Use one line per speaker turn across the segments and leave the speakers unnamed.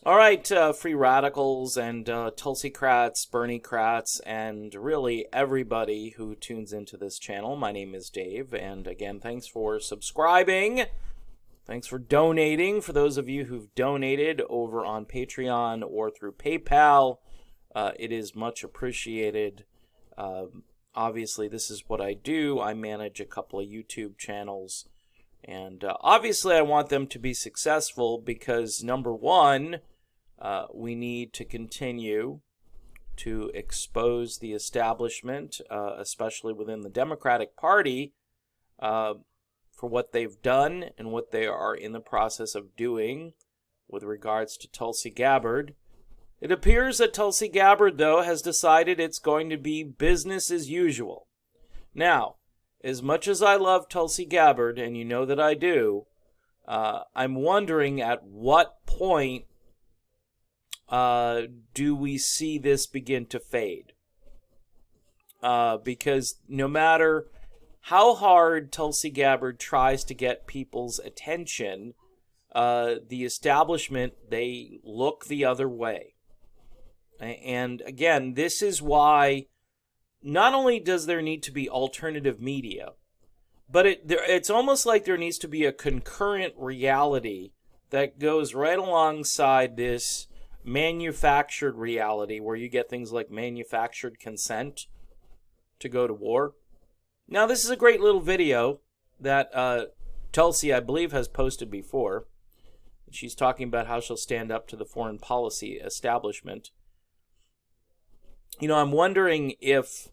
All right, free radicals and Tulsi-crats, Bernie-crats, and really everybody who tunes into this channel. My name is Dave, and again, thanks for subscribing. Thanks for donating. For those of you who've donated over on Patreon or through PayPal, it is much appreciated. Obviously, this is what I do. I manage a couple of YouTube channels, and obviously I want them to be successful because, number one, we need to continue to expose the establishment, especially within the Democratic Party, for what they've done and what they are in the process of doing with regards to Tulsi Gabbard. It appears that Tulsi Gabbard, though, has decided it's going to be business as usual. Now, as much as I love Tulsi Gabbard, and you know that I do, I'm wondering at what point do we see this begin to fade? Because no matter how hard Tulsi Gabbard tries to get people's attention, the establishment, they look the other way. And again, this is why not only does there need to be alternative media, but it's almost like there needs to be a concurrent reality that goes right alongside this manufactured reality where you get things like manufactured consent to go to war. Now, this is a great little video that Tulsi, I believe, has posted before. She's talking about how she'll stand up to the foreign policy establishment. You know, I'm wondering if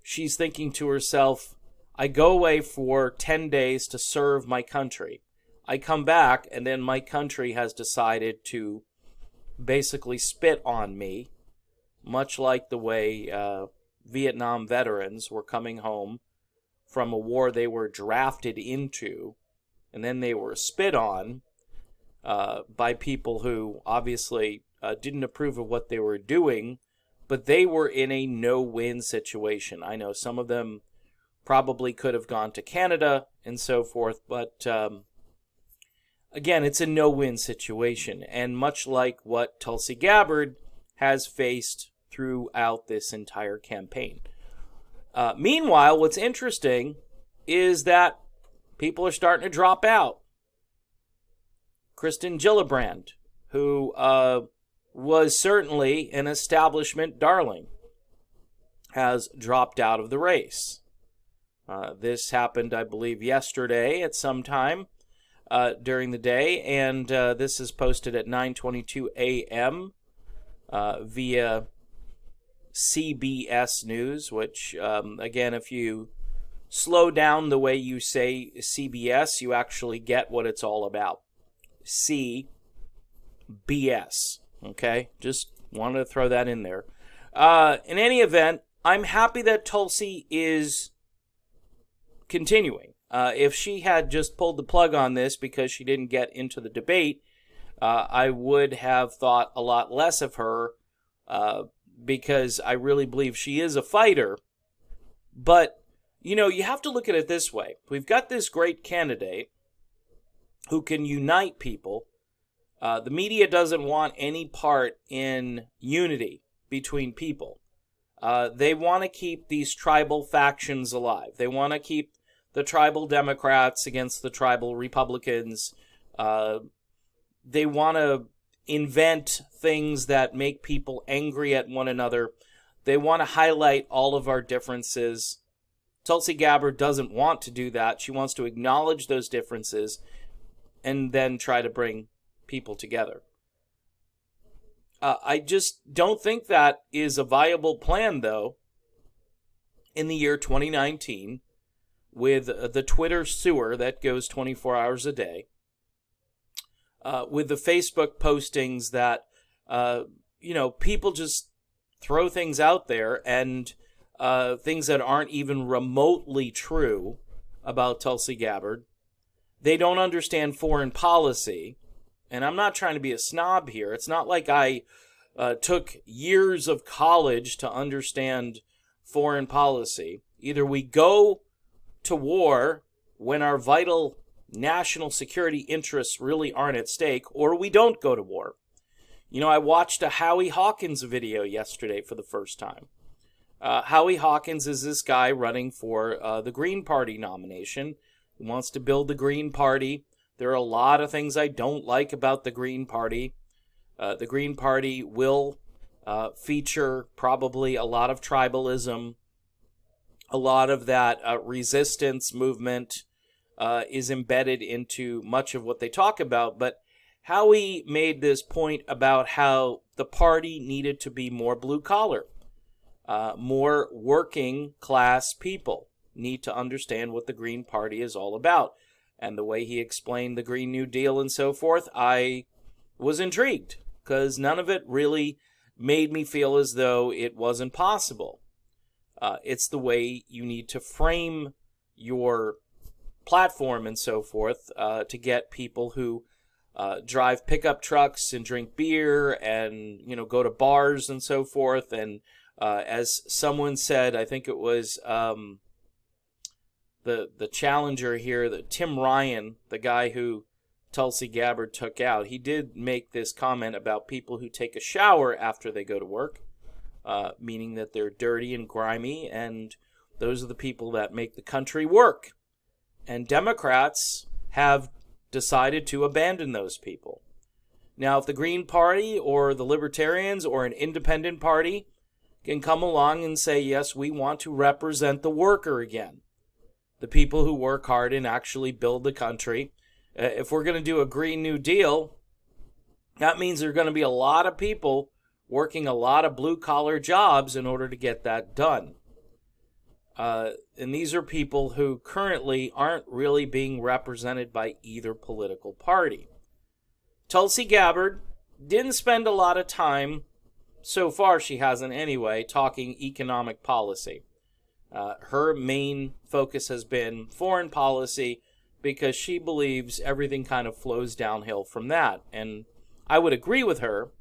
she's thinking to herself, I go away for 10 days to serve my country. I come back, and then my country has decided to basically spit on me, much like the way Vietnam veterans were coming home from a war they were drafted into, and then they were spit on by people who obviously didn't approve of what they were doing, but they were in a no-win situation. I know some of them probably could have gone to Canada and so forth, but again, it's a no-win situation, and much like what Tulsi Gabbard has faced throughout this entire campaign. Meanwhile, what's interesting is that people are starting to drop out. Kristen Gillibrand, who was certainly an establishment darling, has dropped out of the race. This happened, I believe, yesterday at some time during the day, and this is posted at 9:22 a.m. Via CBS News, which, again, if you slow down the way you say CBS, you actually get what it's all about. CBS. Okay? Just wanted to throw that in there. In any event, I'm happy that Tulsi is continuing. If she had just pulled the plug on this because she didn't get into the debate, I would have thought a lot less of her, because I really believe she is a fighter. But, you know, you have to look at it this way. We've got this great candidate who can unite people. The media doesn't want any part in unity between people. They want to keep these tribal factions alive. They want to keep the tribal Democrats against the tribal Republicans. They want to invent things that make people angry at one another. They want to highlight all of our differences. Tulsi Gabbard doesn't want to do that. She wants to acknowledge those differences and then try to bring people together. I just don't think that is a viable plan, though, in the year 2019, with the Twitter sewer that goes 24 hours a day, with the Facebook postings that, you know, people just throw things out there, and things that aren't even remotely true about Tulsi Gabbard. They don't understand foreign policy. And I'm not trying to be a snob here. It's not like I took years of college to understand foreign policy. Either we go to war when our vital national security interests really aren't at stake, or we don't go to war. You know, I watched a Howie Hawkins video yesterday for the first time. Howie Hawkins is this guy running for the Green Party nomination. He wants to build the Green Party. There are a lot of things I don't like about the Green Party. The Green Party will feature probably a lot of tribalism. A lot of that resistance movement is embedded into much of what they talk about. But Howie made this point about how the party needed to be more blue-collar. More working class people need to understand what the Green Party is all about. And the way he explained the Green New Deal and so forth, I was intrigued, because none of it really made me feel as though it wasn't possible. It's the way you need to frame your platform and so forth to get people who drive pickup trucks and drink beer and, you know, go to bars and so forth. And as someone said, I think it was the challenger here, Tim Ryan, the guy who Tulsi Gabbard took out, he did make this comment about people who take a shower after they go to work, meaning that they're dirty and grimy, and those are the people that make the country work. And Democrats have decided to abandon those people. Now, if the Green Party or the Libertarians or an independent party can come along and say, yes, we want to represent the worker again, the people who work hard and actually build the country. If we're going to do a Green New Deal, that means there are going to be a lot of people working a lot of blue-collar jobs in order to get that done. And these are people who currently aren't really being represented by either political party. Tulsi Gabbard didn't spend a lot of time, so far she hasn't anyway, talking economic policy. Her main focus has been foreign policy, because she believes everything kind of flows downhill from that. And I would agree with her.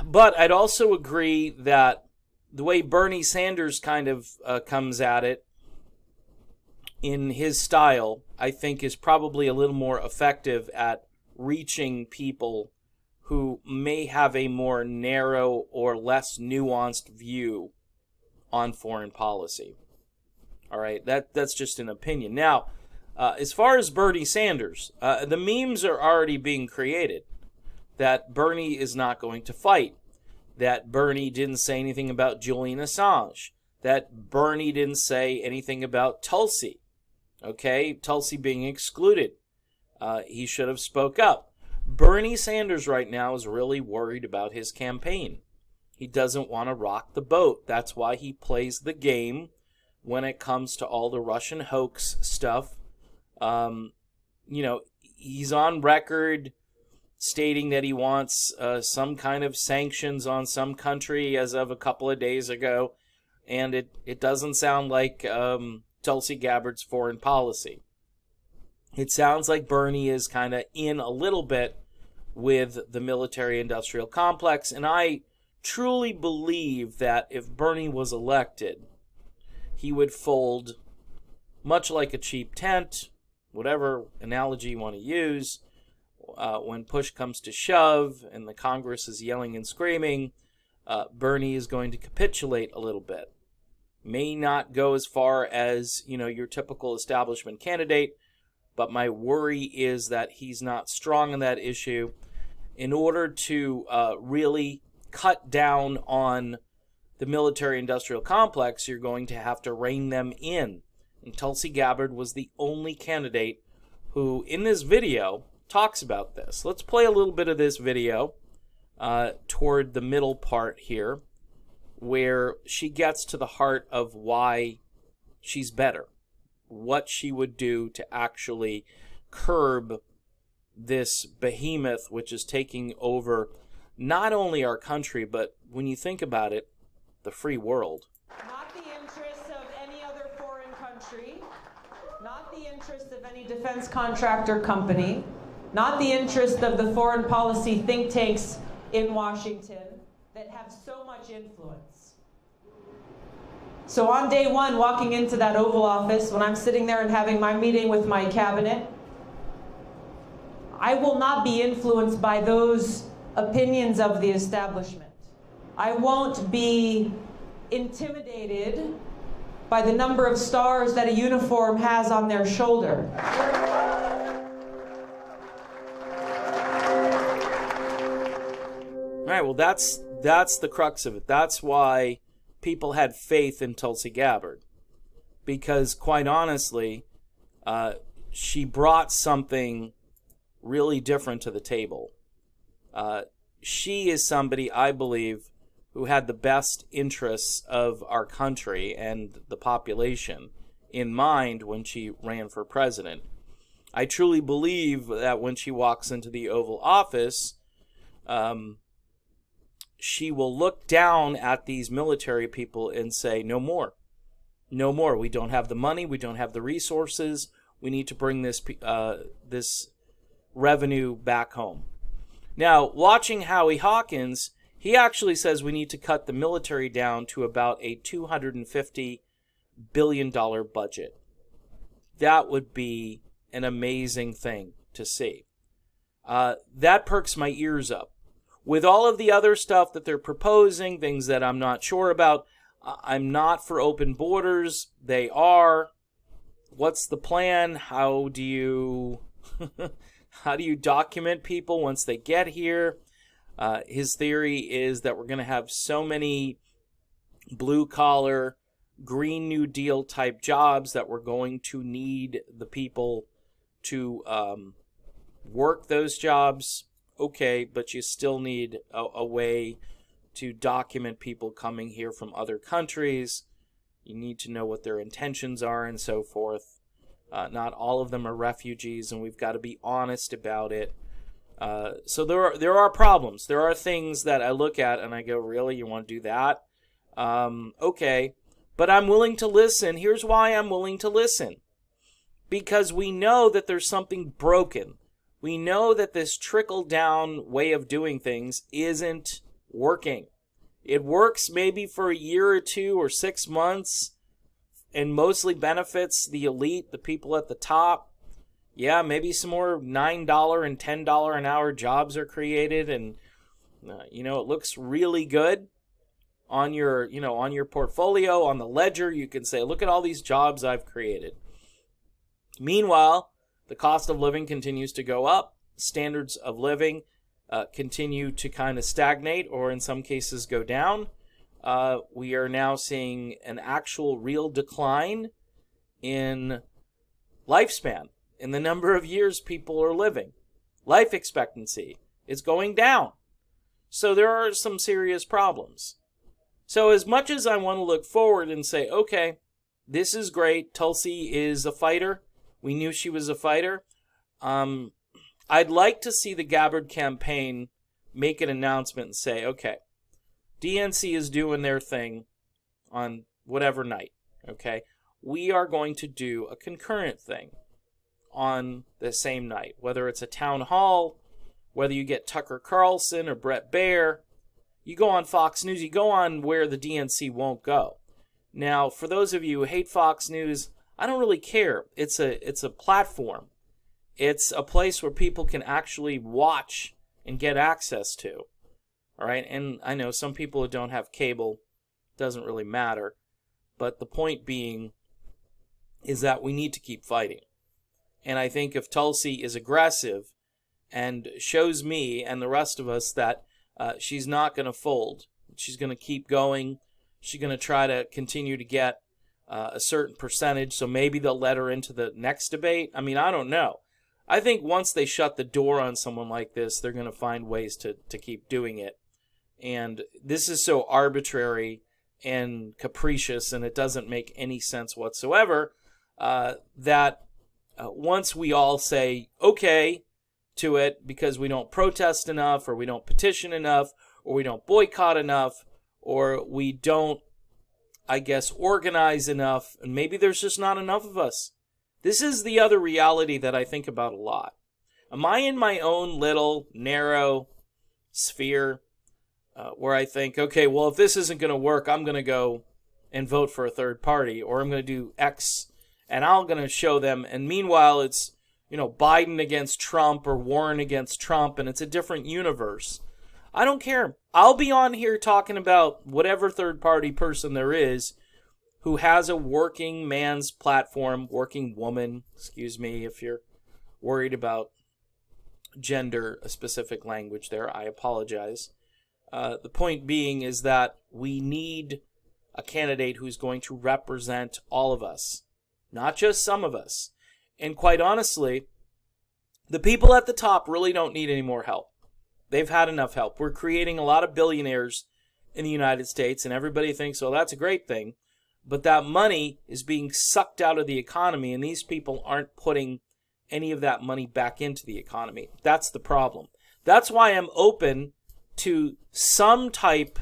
But I'd also agree that the way Bernie Sanders kind of comes at it in his style, I think is probably a little more effective at reaching people who may have a more narrow or less nuanced view on foreign policy. All right, that's just an opinion. Now, as far as Bernie Sanders, the memes are already being created that Bernie is not going to fight, that Bernie didn't say anything about Julian Assange, that Bernie didn't say anything about Tulsi, okay, Tulsi being excluded. He should have spoke up. Bernie Sanders right now is really worried about his campaign. He doesn't want to rock the boat. That's why he plays the game when it comes to all the Russian hoax stuff. You know, he's on record stating that he wants some kind of sanctions on some country as of a couple of days ago, and it doesn't sound like Tulsi Gabbard's foreign policy. It sounds like Bernie is kind of in a little bit with the military-industrial complex, and I truly believe that if Bernie was elected, he would fold much like a cheap tent, whatever analogy you want to use. When push comes to shove and the Congress is yelling and screaming, Bernie is going to capitulate a little bit. May not go as far as, you know, your typical establishment candidate, but my worry is that he's not strong on that issue. In order to really cut down on the military-industrial complex, you're going to have to rein them in. And Tulsi Gabbard was the only candidate who, in this video, talks about this. Let's play a little bit of this video toward the middle part here, where she gets to the heart of why she's better, what she would do to actually curb this behemoth which is taking over not only our country, but when you think about it, the free world.
Not the interests of any other foreign country, not the interests of any defense contractor company, not the interest of the foreign policy think tanks in Washington that have so much influence. So on day one, walking into that Oval Office, when I'm sitting there and having my meeting with my cabinet, I will not be influenced by those opinions of the establishment. I won't be intimidated by the number of stars that a uniform has on their shoulder.
All right, well, that's the crux of it. That's why people had faith in Tulsi Gabbard. Because, quite honestly, she brought something really different to the table. She is somebody, I believe, who had the best interests of our country and the population in mind when she ran for president. I truly believe that when she walks into the Oval Office, she will look down at these military people and say, no more. No more. We don't have the money. We don't have the resources. We need to bring this revenue back home. Now, watching Howie Hawkins, he actually says we need to cut the military down to about a $250 billion budget. That would be an amazing thing to see. That perks my ears up. With all of the other stuff that they're proposing, things that I'm not sure about, I'm not for open borders. They are. What's the plan? How do you document people once they get here? His theory is that we're going to have so many blue-collar, Green New Deal type jobs that we're going to need the people to work those jobs. Okay, but you still need a way to document people coming here from other countries. You need to know what their intentions are and so forth. Not all of them are refugees, and we've got to be honest about it. So there are problems. There are things that I look at and I go, really, you want to do that? Okay, but I'm willing to listen. Here's why I'm willing to listen. Because we know that there's something broken. We know that this trickle-down way of doing things isn't working. It works maybe for a year or 2 or 6 months and mostly benefits the elite, the people at the top. Yeah, maybe some more $9 and $10 an hour jobs are created, and it looks really good on your, on your portfolio, on the ledger. You can say, look at all these jobs I've created. Meanwhile, the cost of living continues to go up. Standards of living continue to kind of stagnate, or in some cases go down. We are now seeing an actual real decline in lifespan, in the number of years people are living. Life expectancy is going down. So there are some serious problems. So as much as I want to look forward and say, okay, this is great, Tulsi is a fighter. We knew she was a fighter. I'd like to see the Gabbard campaign make an announcement and say, okay, DNC is doing their thing on whatever night, okay? We are going to do a concurrent thing on the same night, whether it's a town hall, whether you get Tucker Carlson or Brett Baier. You go on Fox News, you go on where the DNC won't go. Now, for those of you who hate Fox News, I don't really care. It's a platform. It's a place where people can actually watch and get access to. All right, and I know some people who don't have cable, doesn't really matter. But the point being is that we need to keep fighting. And I think if Tulsi is aggressive and shows me and the rest of us that she's not going to fold, she's going to keep going, she's going to try to continue to get a certain percentage, so maybe they'll let her into the next debate. I mean, I don't know. I think once they shut the door on someone like this, they're going to find ways to keep doing it. And this is so arbitrary and capricious, and it doesn't make any sense whatsoever, that once we all say okay to it because we don't protest enough, or we don't petition enough, or we don't boycott enough, or we don't, I guess, organize enough, and maybe there's just not enough of us. This is the other reality that I think about a lot. Am I in my own little narrow sphere where I think, okay, well, if this isn't going to work, I'm going to go and vote for a third party, or I'm going to do X, and I'm going to show them. And meanwhile, it's, Biden against Trump or Warren against Trump, and it's a different universe. I don't care. I'll be on here talking about whatever third-party person there is who has a working man's platform, working woman, excuse me, if you're worried about gender, a specific language there, I apologize. The point being is that we need a candidate who's going to represent all of us, not just some of us. And quite honestly, the people at the top really don't need any more help. They've had enough help. We're creating a lot of billionaires in the United States, and everybody thinks, well, that's a great thing. But that money is being sucked out of the economy, and these people aren't putting any of that money back into the economy. That's the problem. That's why I'm open to some type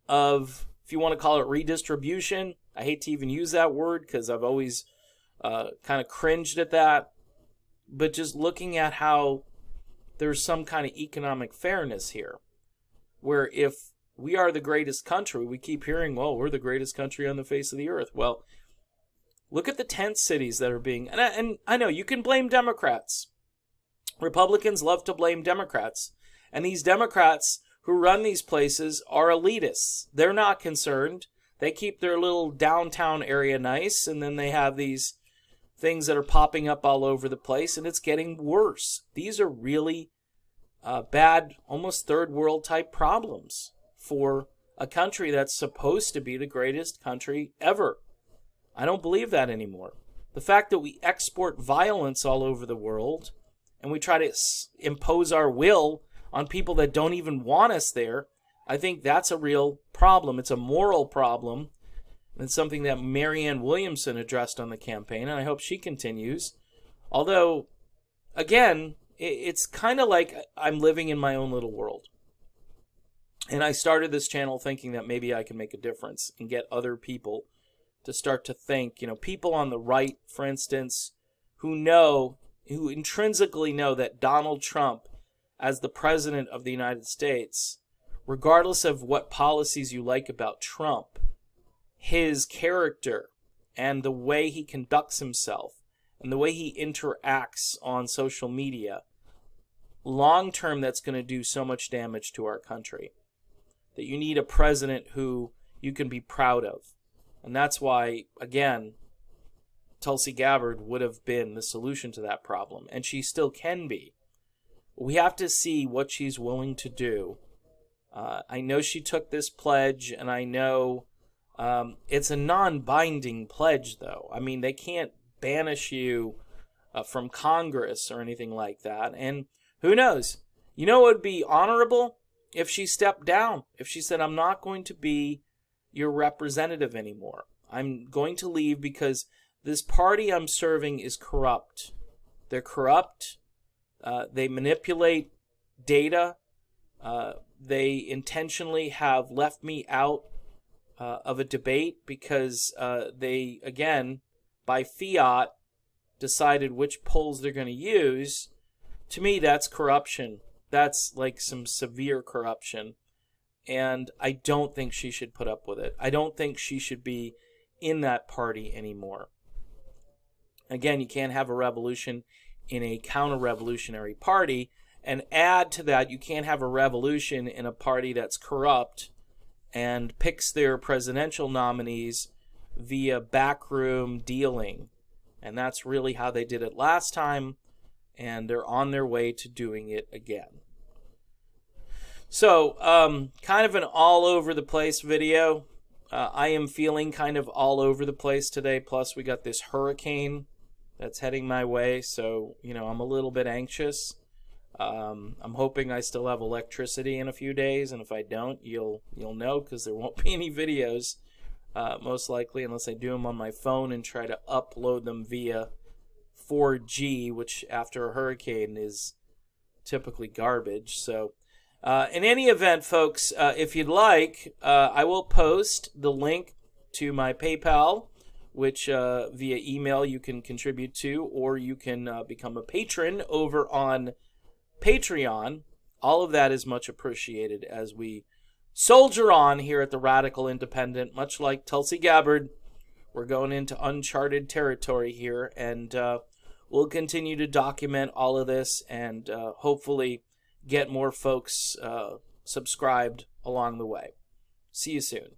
of, if you want to call it redistribution. I hate to even use that word because I've always kind of cringed at that. But just looking at how there's some kind of economic fairness here, where if we are the greatest country, we keep hearing, well, we're the greatest country on the face of the earth. Well, look at the tent cities that are being, and I know you can blame Democrats. Republicans love to blame Democrats. And these Democrats who run these places are elitists. They're not concerned. They keep their little downtown area nice, and then they have these things that are popping up all over the place, and it's getting worse. These are really bad, almost third world type problems for a country that's supposed to be the greatest country ever. I don't believe that anymore. The fact that we export violence all over the world and we try to impose our will on people that don't even want us there, I think that's a real problem. It's a moral problem. It's something that Marianne Williamson addressed on the campaign, and I hope she continues. Although, again, it's kind of like I'm living in my own little world. And I started this channel thinking that maybe I can make a difference and get other people to start to think, people on the right, for instance, who intrinsically know that Donald Trump, as the president of the United States, regardless of what policies you like about Trump, his character and the way he conducts himself and the way he interacts on social media, long term, that's going to do so much damage to our country that you need a president who you can be proud of. And that's why, again, Tulsi Gabbard would have been the solution to that problem, and she still can be. We have to see what she's willing to do. I know she took this pledge, and I know it's a non-binding pledge, though. I mean, they can't banish you from Congress or anything like that. And who knows? You know what would be honorable? If she stepped down. If she said, I'm not going to be your representative anymore. I'm going to leave because this party I'm serving is corrupt. They're corrupt. They manipulate data. They intentionally have left me out of a debate because they, again, by fiat, decided which polls they're going to use. To me, that's corruption. That's like some severe corruption. And I don't think she should put up with it. I don't think she should be in that party anymore. Again, you can't have a revolution in a counter-revolutionary party. And add to that, you can't have a revolution in a party that's corrupt and picks their presidential nominees via backroom dealing. And that's really how they did it last time, and they're on their way to doing it again. So, kind of an all-over-the-place video. I am feeling kind of all over the place today, plus we got this hurricane that's heading my way, so, I'm a little bit anxious. I'm hoping I still have electricity in a few days, and if I don't, you'll know, because there won't be any videos, most likely, unless I do them on my phone and try to upload them via 4G, which after a hurricane is typically garbage. So, in any event, folks, if you'd like, I will post the link to my PayPal, which via email you can contribute to, or you can become a patron over on Patreon. All of that is much appreciated as we soldier on here at the Radical Independent. Much like Tulsi Gabbard, we're going into uncharted territory here, and we'll continue to document all of this and hopefully get more folks subscribed along the way. See you soon.